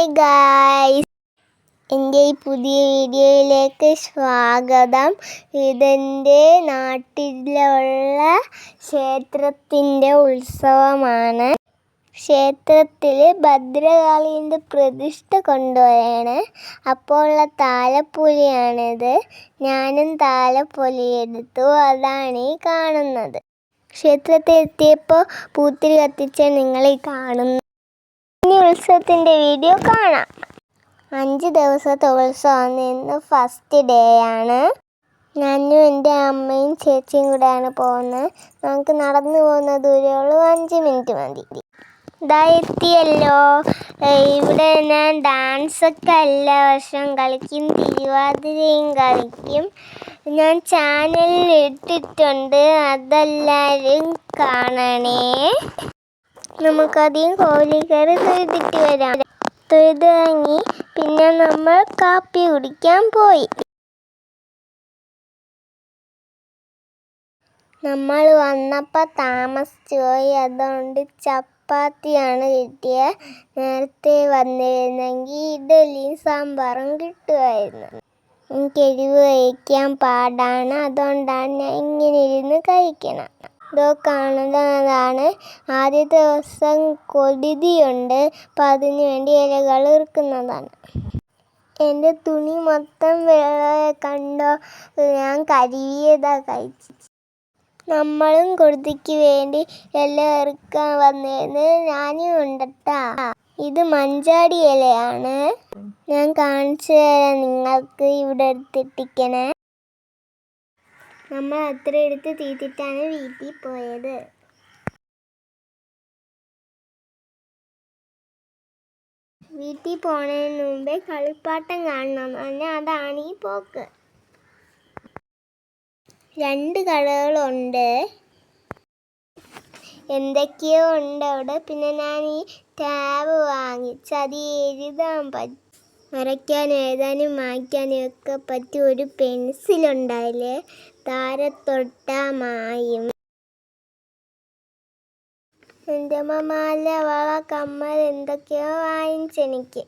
Hi guys, എൻ്റെ ഈ പുതിയ വീഡിയോയിലേക്ക് സ്വാഗതം. ഇതെൻ്റെ നാട്ടിലുള്ള ക്ഷേത്രത്തിൻ്റെ ഉത്സവമാണ്. ക്ഷേത്രത്തിൽ ഭദ്രകാളീൻ്റെ പ്രതിഷ്ഠ കൊണ്ടുപോയാണ്. അപ്പോൾ ഉള്ള താലപ്പൊലിയാണിത്. ഞാനും താലപ്പൊലി എടുത്തു. അതാണ് ഈ കാണുന്നത്. ക്ഷേത്രത്തിൽ എത്തിയപ്പോൾ പൂത്തിരി കത്തിച്ച നിങ്ങൾ ഈ കാണുന്നു. ഇനി ഉത്സവത്തിൻ്റെ വീഡിയോ കാണാം. 5 ദിവസത്തെ ഉത്സവം. ഇന്ന് ഫസ്റ്റ് ഡേ ആണ്. ഞാനും എൻ്റെ അമ്മയും ചേച്ചിയും കൂടെയാണ് പോകുന്നത്. നമുക്ക് നടന്നു പോകുന്ന ദൂരമുള്ളൂ, 5 മിനിറ്റ് മതി. ഇതാ എത്തിയല്ലോ. ഇവിടെ ഞാൻ ഡാൻസൊക്കെ എല്ലാ വർഷവും കളിക്കും, തിരുവാതിരയും കളിക്കും. ഞാൻ ചാനലിൽ ഇട്ടിട്ടുണ്ട്, അതെല്ലാവരും കാണണേ. നമുക്കധികം കോവിലിൽ കയറി തൊഴുതിട്ട് വരാം. തൊഴുത് വാങ്ങി പിന്നെ നമ്മൾ കാപ്പി കുടിക്കാൻ പോയി. നമ്മൾ വന്നപ്പോൾ താമസിച്ചു പോയി, അതുകൊണ്ട് ചപ്പാത്തിയാണ് കിട്ടിയത്. നേരത്തെ വന്നിരുന്നെങ്കിൽ ഇഡലിയും സാമ്പാറും കിട്ടുമായിരുന്നു. എനിക്ക് എരിവ് കഴിക്കാൻ പാടാണ്, അതുകൊണ്ടാണ് ഞാൻ ഇങ്ങനെ ഇരുന്ന് കഴിക്കണം. ഇതോ കാണുന്നതാണ് ആദ്യത്തെ ദിവസം കൊടിതിയുണ്ട്. അപ്പം അതിനു വേണ്ടി ഇലകൾ ഇറുക്കുന്നതാണ്. എൻ്റെ തുണി മൊത്തം വെള്ളം കണ്ടോ, ഞാൻ കരിവിയതാണ് കഴിച്ചു. നമ്മളും കൊടിതിക്ക് വേണ്ടി ഇല ഇറുക്കാൻ വന്നിരുന്നു. ഞാനും ഉണ്ടട്ടാ. ഇത് മഞ്ചാടി ഇലയാണ്. ഞാൻ കാണിച്ചു തരാം നിങ്ങൾക്ക്. ഇവിടെ എടുത്തിട്ടിരിക്കണേ. നമ്മൾ അത്ര എടുത്ത് തീറ്റിട്ടാണ് വീട്ടിൽ പോയത്. വീട്ടിൽ പോണതിന് മുമ്പേ കളിപ്പാട്ടം കാണണം, പറഞ്ഞാൽ അതാണ് ഈ പോക്ക്. 2 കടകളുണ്ട്, എന്തൊക്കെയോ ഉണ്ട് അവിടെ. പിന്നെ ഞാൻ ഈ ടാബ് വാങ്ങിച്ച് അത് എഴുതാൻ പറ്റും. വരയ്ക്കാനും എഴുതാനും മായ്ക്കാനും ഒക്കെ പറ്റിയ ഒരു പെൻസിലുണ്ടായില്ലേ, താരത്തൊട്ട മായും. എൻ്റെ അമ്മ മാല, വള, കമ്മൽ എന്തൊക്കെയോ വാങ്ങിച്ചെനിക്ക്.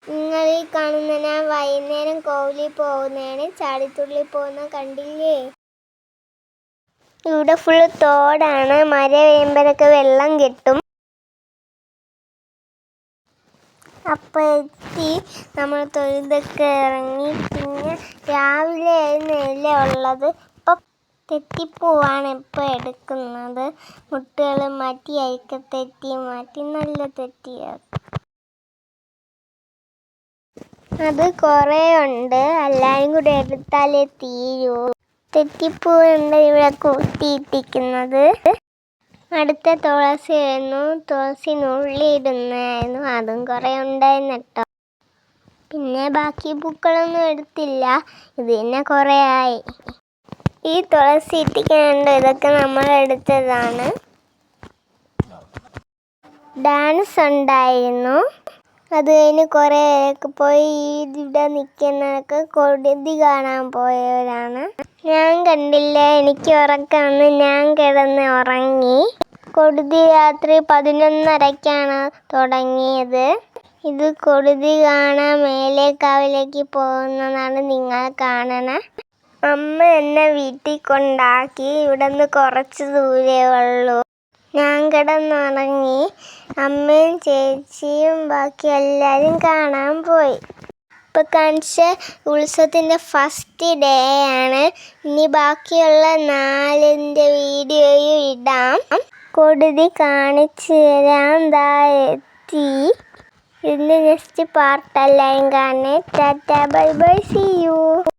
നിങ്ങൾ ഈ കാണുന്ന ഞാൻ വൈകുന്നേരം കോവിലിൽ പോകുന്നതാണ്. ചാടിത്തുള്ളി പോകുന്ന കണ്ടില്ലേ. ഇവിടെ ഫുള്ള് തോടാണ്. മഴ പെയ്യുമ്പോഴൊക്കെ വെള്ളം കെട്ടും. അപ്പോൾ എത്തി നമ്മൾ തൊഴുതൊക്കെ ഇറങ്ങി. പിന്നെ രാവിലെ ആയിരുന്നില്ല ഉള്ളത്. ഇപ്പം തെറ്റിപ്പൂവാണ് ഇപ്പോൾ എടുക്കുന്നത്. മുട്ടുകൾ മാറ്റി അരിക്കത്തെറ്റി മാറ്റി നല്ല തെറ്റിയാണ്. അത് കുറേ ഉണ്ട്, എല്ലാവരും കൂടെ എടുത്താലേ തീരൂ. തെറ്റിപ്പൂവുണ്ട് ഇവിടെ കൂട്ടിയിട്ടിരിക്കുന്നത്. അടുത്ത തുളസി ആയിരുന്നു, തുളസി നുള്ളിയിടുന്നായിരുന്നു. അതും കുറേ ഉണ്ടായിരുന്നു കേട്ടോ. പിന്നെ ബാക്കി പൂക്കളൊന്നും എടുത്തില്ല, ഇത് തന്നെ കുറേ ആയി. ഈ തുളസി ഇട്ടിക്കുന്നുണ്ട്, ഇതൊക്കെ നമ്മൾ എടുത്തതാണ്. ഡാൻസ് ഉണ്ടായിരുന്നു. അത് കഴിഞ്ഞ് കുറേ പേരൊക്കെ പോയി. ഇവിടെ നിൽക്കുന്നതൊക്കെ കൊടിതി കാണാൻ പോയവരാണ്. ഞാൻ കണ്ടില്ല, എനിക്ക് ഉറക്കം വന്ന് ഞാൻ കിടന്ന് ഉറങ്ങി. കൊടിതി രാത്രി 11:30-ക്കാണ് തുടങ്ങിയത്. ഇത് കൊടിതി കാണാൻ മേലേക്കാവിലേക്ക് പോകുന്നതാണ് നിങ്ങൾ കാണണേ. അമ്മ എന്നെ വീട്ടിൽ കൊണ്ടാക്കി. ഇവിടെ നിന്ന് കുറച്ച് ദൂരേ ഉള്ളൂ. ഞാൻ കിടന്നുറങ്ങി. അമ്മയും ചേച്ചിയും ബാക്കി എല്ലാവരും കാണാൻ പോയി. ഇപ്പം കാണിച്ച ഉത്സവത്തിൻ്റെ ഫസ്റ്റ് ഡേ ആണ്. ഇനി ബാക്കിയുള്ള 4ൻ്റെ വീഡിയോയും ഇടാം. കൊടിതി കാണിച്ചു തരാം. ദാ എത്തി. ഇതിൻ്റെ നെക്സ്റ്റ് പാർട്ട് എല്ലാവരും കാണണേ. Tata bye bye, see U.